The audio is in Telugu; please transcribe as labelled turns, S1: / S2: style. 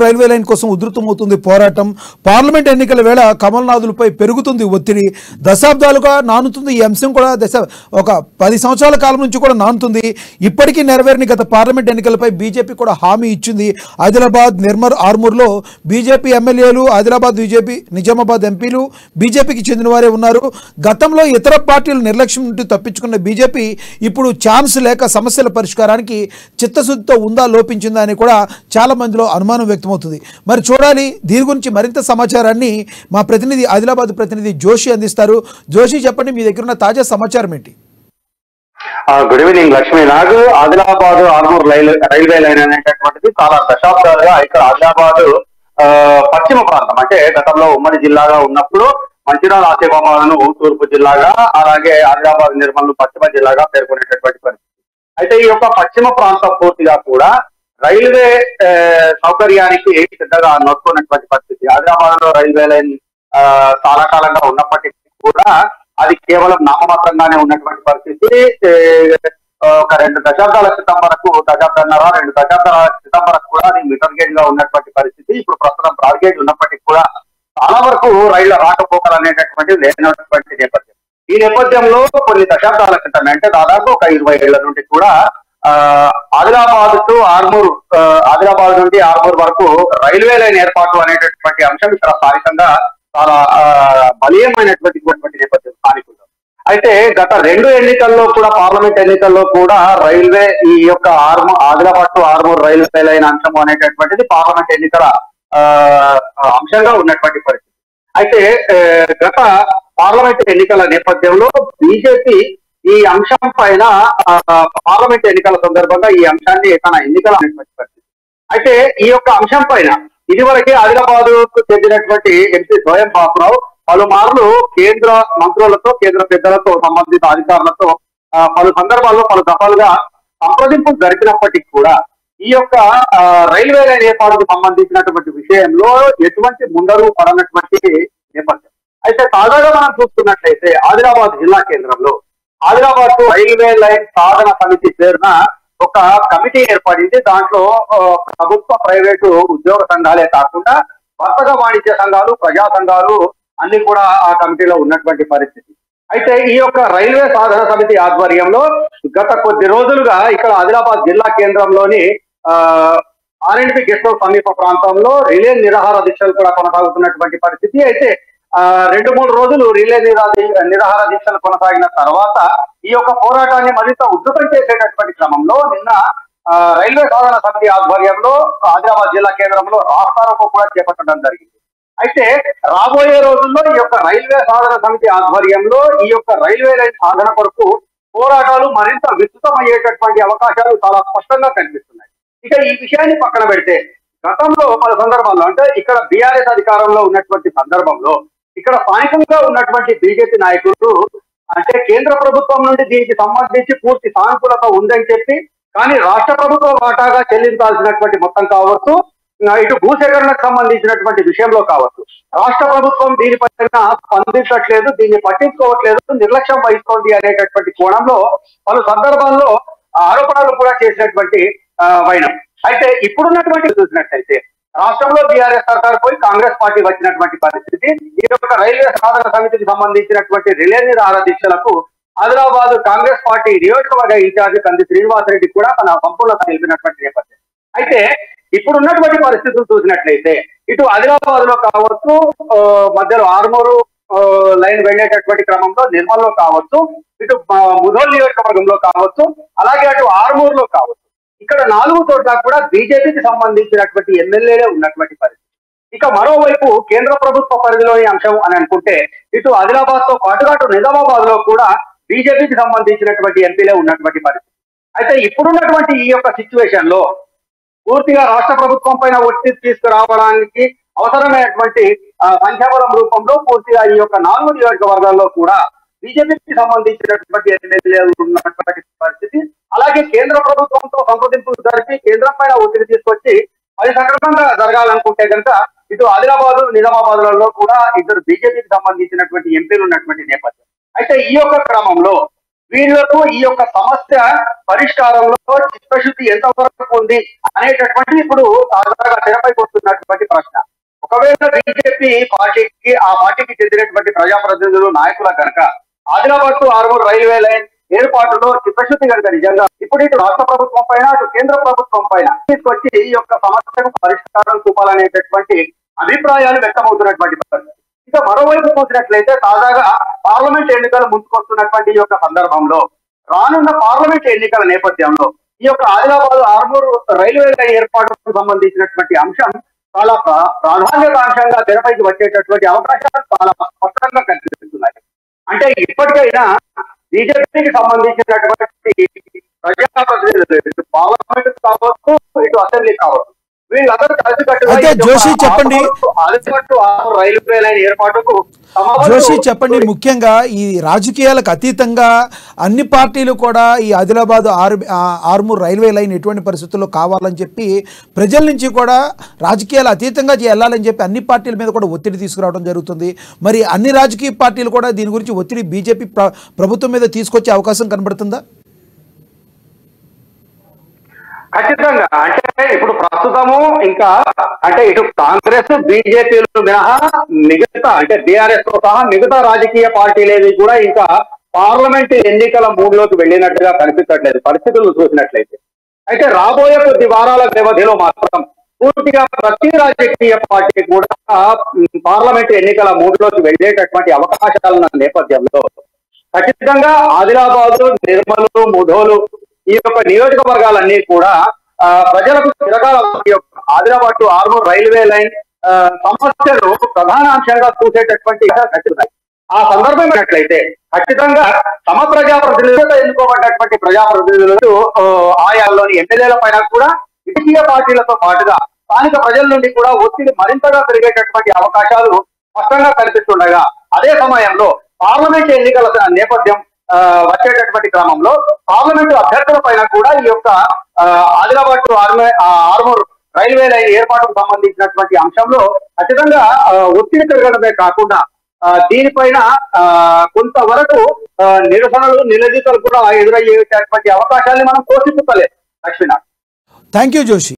S1: రైల్వే లైన్ కోసం ఉధృతమవుతుంది పోరాటం. పార్లమెంట్ ఎన్నికల వేళ కమల్నాథులపై పెరుగుతుంది ఒత్తిడి. దశాబ్దాలుగా నానుతుంది ఈ అంశం కూడా. ఒక 10 సంవత్సరాల కాలం నుంచి కూడా నానుతుంది. ఇప్పటికీ నెరవేరని గత పార్లమెంట్ ఎన్నికలపై బీజేపీ కూడా హామీ ఇచ్చింది. ఆదిలాబాద్, నిర్మల్, ఆర్మూర్లో బీజేపీ ఎమ్మెల్యేలు, ఆదిలాబాద్ బీజేపీ, నిజామాబాద్ ఎంపీలు బీజేపీకి చెందిన వారే ఉన్నారు. గతంలో ఇతర పార్టీలు నిర్లక్ష్యం నుండి తప్పించుకున్న బీజేపీ ఇప్పుడు ఛాన్స్ లేక సమస్యల పరిష్కారానికి చిత్తశుద్ధితో ఉందా, లోపించిందా అని కూడా చాలా మందిలో అనుమానం వ్యక్తమవుతుంది. మరి చూడాలి. దీని గురించి మరింత సమాచారాన్ని మా ప్రతినిధి, ఆదిలాబాద్ ప్రతినిధి జోషి అందిస్తారు. జోషి, చెప్పండి, మీ దగ్గర ఉన్న తాజా సమాచారం ఏంటి?
S2: Good evening Lakshminag. Adilabad Armoor railway line అనేటటువంటిది చాలా దశాబ్దాలుగా ఇక్కడ ఆదిలాబాద్ పశ్చిమ ప్రాంతం, అంటే గతంలో ఉమ్మడి జిల్లాగా ఉన్నప్పుడు మంచిర్యాల ఆసిఫాబాద్ను తూర్పు జిల్లాగా, అలాగే ఆదిలాబాద్ నిర్మల్ను పశ్చిమ జిల్లాగా పేర్కొనేటటువంటి పరిస్థితి. అయితే ఈ యొక్క పశ్చిమ ప్రాంతం పూర్తిగా కూడా రైల్వే సౌకర్యానికి పెద్దగా నొక్కున్నటువంటి పరిస్థితి. ఆదిలాబాద్ లో రైల్వే లైన్ చాలా కాలంగా ఉన్నప్పటికీ కూడా అది కేవలం నామమాత్రంగానే ఉన్నటువంటి పరిస్థితి. ఒక 2 దశాబ్దాల క్రితం వరకు, 2 దశాబ్దాల క్రితం వరకు కూడా అది మీటర్ గేజ్ గా ఉన్నటువంటి పరిస్థితి. ఇప్పుడు ప్రస్తుతం బ్రాడ్ గేజ్ ఉన్నప్పటికీ కూడా చాలా వరకు రైళ్ల రాకపోకలు అనేటటువంటివి లేనటువంటి నేపథ్యం. ఈ నేపథ్యంలో కొన్ని దశాబ్దాల క్రితం, అంటే దాదాపు ఒక 20 ఏళ్ల నుండి కూడా ఆదిలాబాద్ నుండి ఆర్మూర్ వరకు రైల్వే లైన్ ఏర్పాటు అనేటటువంటి అంశం ఇక్కడ స్థానికంగా చాలా బలీయమైనటువంటి నేపథ్యం స్థానికులు. అయితే గత 2 ఎన్నికల్లో కూడా, పార్లమెంట్ ఎన్నికల్లో కూడా రైల్వే ఈ యొక్క Adilabad to Armoor railway line అంశం అనేటటువంటిది పార్లమెంట్ ఎన్నికల అంశంగా ఉన్నటువంటి పరిస్థితి. అయితే గత పార్లమెంట్ ఎన్నికల నేపథ్యంలో బీజేపీ ఈ అంశం పైన పార్లమెంట్ ఎన్నికల సందర్భంగా ఈ అంశాన్ని తన ఎన్నికల పరిస్థితి. అయితే ఈ యొక్క అంశం పైన ఇదివరకే ఆదిలాబాద్ కు చెందినటువంటి ఎంపీ స్వయం బాపురావు పలుమార్లు కేంద్ర మంత్రులతో, కేంద్ర పెద్దలతో, సంబంధిత అధికారులతో పలు సందర్భాల్లో పలు దఫాలుగా సంప్రదింపులు జరిపినప్పటికీ కూడా ఈ యొక్క రైల్వే లైన్ ఏర్పాటుకు సంబంధించినటువంటి విషయంలో ఎటువంటి ముందరు పడనటువంటి నేపథ్యం. అయితే తాజాగా మనం చూస్తున్నట్లయితే ఆదిలాబాద్ జిల్లా కేంద్రంలో ఆదిలాబాద్ రైల్వే లైన్ సాధన సమితి పేరున ఒక కమిటీ ఏర్పడింది. దాంట్లో ప్రభుత్వ, ప్రైవేటు ఉద్యోగ సంఘాలే కాకుండా వర్తక వాణిజ్య సంఘాలు, ప్రజా సంఘాలు అన్ని కూడా ఆ కమిటీలో ఉన్నటువంటి పరిస్థితి. అయితే ఈ యొక్క రైల్వే సాధన సమితి ఆధ్వర్యంలో గత కొద్ది రోజులుగా ఇక్కడ ఆదిలాబాద్ జిల్లా కేంద్రంలోని ఆర్ఎండ్బి గెస్ట్ హౌస్ సమీప ప్రాంతంలో రిలే నిరాహార దీక్షలు కూడా కొనసాగుతున్నటువంటి పరిస్థితి. అయితే 2-3 రోజులు రిలే నిరాహార దీక్షలు కొనసాగిన తర్వాత ఈ యొక్క పోరాటాన్ని మరింత ఉధృతం చేసేటటువంటి క్రమంలో నిన్న రైల్వే సాధన సమితి ఆధ్వర్యంలో ఆదిలాబాద్ జిల్లా కేంద్రంలో రాస్తారోకో కూడా చేపట్టడం జరిగింది. అయితే రాబోయే రోజుల్లో ఈ యొక్క రైల్వే సాధన సమితి ఆధ్వర్యంలో ఈ యొక్క రైల్వే లైన్ సాధన కొరకు పోరాటాలు మరింత విస్తృతమయ్యేటటువంటి అవకాశాలు చాలా స్పష్టంగా కనిపిస్తున్నాయి. ఇక ఈ విషయాన్ని పక్కన పెడితే గతంలో పలు సందర్భాల్లో, అంటే ఇక్కడ బీఆర్ఎస్ అధికారంలో ఉన్నటువంటి సందర్భంలో ఇక్కడ స్థానికంగా ఉన్నటువంటి బీజేపీ నాయకులు, అంటే కేంద్ర ప్రభుత్వం నుండి దీనికి సంబంధించి పూర్తి సానుకూలత ఉందని చెప్పి, కానీ రాష్ట్ర ప్రభుత్వం వాటాగా చెల్లించాల్సినటువంటి మొత్తం కావచ్చు, ఇటు భూసేకరణకు సంబంధించినటువంటి విషయంలో కావచ్చు, రాష్ట్ర ప్రభుత్వం దీనిపైన స్పందించట్లేదు, దీన్ని పట్టించుకోవట్లేదు, నిర్లక్ష్యం వహిస్తోంది అనేటటువంటి కోణంలో పలు సందర్భాల్లో ఆరోపణలు కూడా చేసినటువంటి వైనం. అయితే ఇప్పుడున్నటువంటి చూసినట్లయితే రాష్ట్రంలో బీఆర్ఎస్ సర్కార్ పోయి కాంగ్రెస్ పార్టీ వచ్చినటువంటి పరిస్థితి. ఈ యొక్క రైల్వే సాధన సమితికి సంబంధించినటువంటి రిలే నిరాహార దీక్షలకు ఆదిలాబాద్ కాంగ్రెస్ పార్టీ నియోజకవర్గ ఇన్ఛార్జి కంది శ్రీనివాసరెడ్డి కూడా తన సంపూర్ణత తెలిపినటువంటి నేపథ్యం. అయితే ఇప్పుడున్నటువంటి పరిస్థితులు చూసినట్లయితే ఇటు ఆదిలాబాద్ లో కావచ్చు, మధ్యలో ఆర్మూరు లైన్ వెళ్ళేటటువంటి క్రమంలో నిర్మల్లో కావచ్చు, ఇటు ముధోల్ నియోజకవర్గంలో కావచ్చు, అలాగే అటు ఆర్మూరులో కావచ్చు, ఇక్కడ 4 చోట్ల కూడా బీజేపీకి సంబంధించినటువంటి ఎమ్మెల్యేలే ఉన్నటువంటి పరిస్థితి. ఇక మరోవైపు కేంద్ర ప్రభుత్వ పరిధిలోని అంశం అని అనుకుంటే ఇటు ఆదిలాబాద్ తో పాటుగా అటు నిజామాబాద్ లో కూడా బీజేపీకి సంబంధించినటువంటి ఎంపీలే ఉన్నటువంటి పరిస్థితి. అయితే ఇప్పుడున్నటువంటి ఈ యొక్క సిచ్యువేషన్ లో పూర్తిగా రాష్ట్ర ప్రభుత్వం పైన ఒత్తిడి తీసుకురావడానికి అవసరమైనటువంటి సంఖ్యాబలం రూపంలో పూర్తిగా ఈ యొక్క 4 నియోజకవర్గాల్లో కూడా బీజేపీకి సంబంధించినటువంటి ఎమ్మెల్యేలు ఉన్నటువంటి పరిస్థితి. అలాగే కేంద్ర ప్రభుత్వంతో సంప్రదింపులు జరిపి కేంద్రం పైన ఒత్తిడి తీసుకొచ్చి అది సక్రమంగా జరగాలనుకుంటే కనుక ఇటు ఆదిలాబాద్, నిజామాబాద్లలో కూడా 2 బీజేపీకి సంబంధించినటువంటి ఎంపీలు ఉన్నటువంటి నేపథ్యం. అయితే ఈ యొక్క క్రమంలో వీళ్లకు ఈ యొక్క సమస్య పరిష్కారంలో చిత్తశుద్ధి ఎంతవరకు ఉంది అనేటటువంటి ఇప్పుడు తాజాగా తెరపైకి వస్తున్న బీజేపీ పార్టీకి ఆ పార్టీకి చెందినటువంటి ప్రజాప్రతినిధులు నాయకుల కనుక Adilabad to Armoor railway line ఏర్పాటులో చిత్తశుద్ధి కనుక నిజంగా ఇప్పుడు ఇటు రాష్ట్ర ప్రభుత్వం పైన అటు కేంద్ర ప్రభుత్వం పైన తీసుకొచ్చి ఈ యొక్క సమస్యకు పరిష్కారం చూపాలనేటటువంటి అభిప్రాయాలు వ్యక్తమవుతున్నటువంటి పరిస్థితి. ఇక మరోవైపు చూసినట్లయితే తాజాగా పార్లమెంట్ ఎన్నికలు ముందుకొస్తున్నటువంటి ఈ యొక్క సందర్భంలో రానున్న పార్లమెంట్ ఎన్నికల నేపథ్యంలో ఈ యొక్క ఆదిలాబాద్ ఆర్మూర్ రైల్వే లైన్ ఏర్పాటుకు సంబంధించినటువంటి అంశం చాలా ప్రాధాన్యతాంశంగా తెరపైకి వచ్చేటటువంటి అవకాశాలు చాలా స్పష్టంగా కనిపిస్తున్నాయి. అంటే ఇప్పటికైనా బీజేపీకి సంబంధించినటువంటి ప్రజాప్రతినిధులు ఇటు పార్లమెంట్ కావచ్చు ఇటు అసెంబ్లీ కావచ్చు వీళ్ళందరూ కలిసికట్టుగా
S1: అయితే జోషి చెప్పండి,
S2: రైల్వే లైన్ ఏర్పాటుకు
S1: జోషి చెప్పండి, ముఖ్యంగా ఈ రాజకీయాలకు అతీతంగా అన్ని పార్టీలు కూడా ఈ ఆదిలాబాద్ ఆర్మూర్ రైల్వే లైన్ ఎటువంటి పరిస్థితుల్లో కావాలని చెప్పి ప్రజల నుంచి కూడా రాజకీయాలు అతీతంగా వెళ్ళాలని చెప్పి అన్ని పార్టీల మీద కూడా ఒత్తిడి తీసుకురావడం జరుగుతుంది. మరి అన్ని రాజకీయ పార్టీలు కూడా దీని గురించి ఒత్తిడి బీజేపీ ప్రభుత్వం మీద తీసుకొచ్చే అవకాశం కనబడుతుందా?
S2: ఖచ్చితంగా. అంటే ఇప్పుడు ప్రస్తుతము ఇంకా అంటే ఇటు కాంగ్రెస్ బీజేపీలు మినహా మిగతా అంటే బీఆర్ఎస్ తో సహా మిగతా రాజకీయ పార్టీలేవి కూడా ఇంకా పార్లమెంట్ ఎన్నికల మూడ్లోకి వెళ్ళినట్టుగా కనిపించట్లేదు పరిస్థితులు చూసినట్లయితే. అయితే రాబోయే కొద్ది వారాల వ్యవధిలో మాత్రం పూర్తిగా ప్రతి రాజకీయ పార్టీ కూడా పార్లమెంట్ ఎన్నికల మూడ్లోకి వెళ్ళేటటువంటి అవకాశాలున్న నేపథ్యంలో ఖచ్చితంగా ఆదిలాబాద్, నిర్మల్, ముధోలు ఈ యొక్క నియోజకవర్గాలన్నీ కూడా ప్రజలకు చిరకాల Adilabad to Armoor railway line సమస్యలు ప్రధాన అంశంగా చూసేటటువంటి ఖచ్చితంగా ఆ సందర్భం అయినట్లయితే ఖచ్చితంగా తమ ప్రజాప్రతినిధులతో ఎన్నుకోబడ్డటువంటి ప్రజాప్రతినిధులు ఆయాల్లోని ఎమ్మెల్యేల పైన కూడా ఇతర పార్టీలతో పాటుగా స్థానిక ప్రజల నుండి కూడా ఒత్తిడి మరింతగా పెరిగేటటువంటి అవకాశాలు స్పష్టంగా కనిపిస్తుండగా అదే సమయంలో పార్లమెంట్ ఎన్నికల నేపథ్యం వచ్చేటటువంటి క్రమంలో పార్లమెంటు అభ్యర్థుల పైన కూడా ఈ యొక్క Adilabad to Armoor railway line ఏర్పాటుకు సంబంధించినటువంటి అంశంలో ఖచ్చితంగా ఒత్తిడి పెరగడమే కాకుండా దీనిపైన కొంతవరకు నిరసనలు నిలదీతలు కూడా ఎదురయ్యేటటువంటి అవకాశాన్ని మనం పోషించలేదు. Lakshminath,
S1: thank you Joshi.